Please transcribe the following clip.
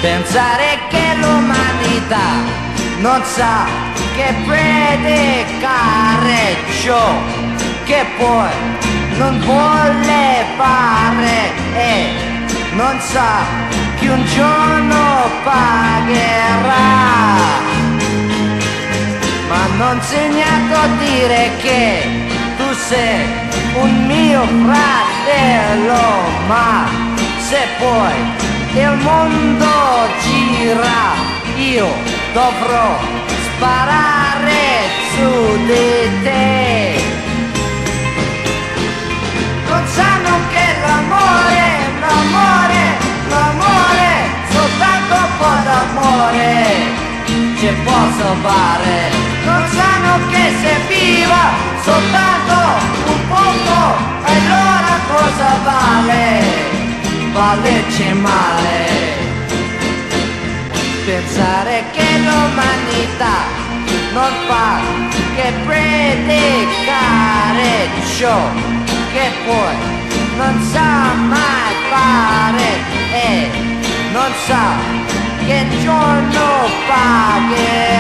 Pensare che l'umanità non sa che predicare ciò che poi non vuole fare e non sa che un giorno pagherà. Ma non segnato a dire che tu sei un mio fratello, ma se poi il mondo gira io dovrò sparare su di te. Non sanno che l'amore, soltanto un po' d'amore ci può salvare. Non sanno che se viva soltanto un poco, allora cosa vale? Valerci male. Pensare che l'umanità non fa che predicare ciò che poi non sa mai fare e non sa che giorno pagherà.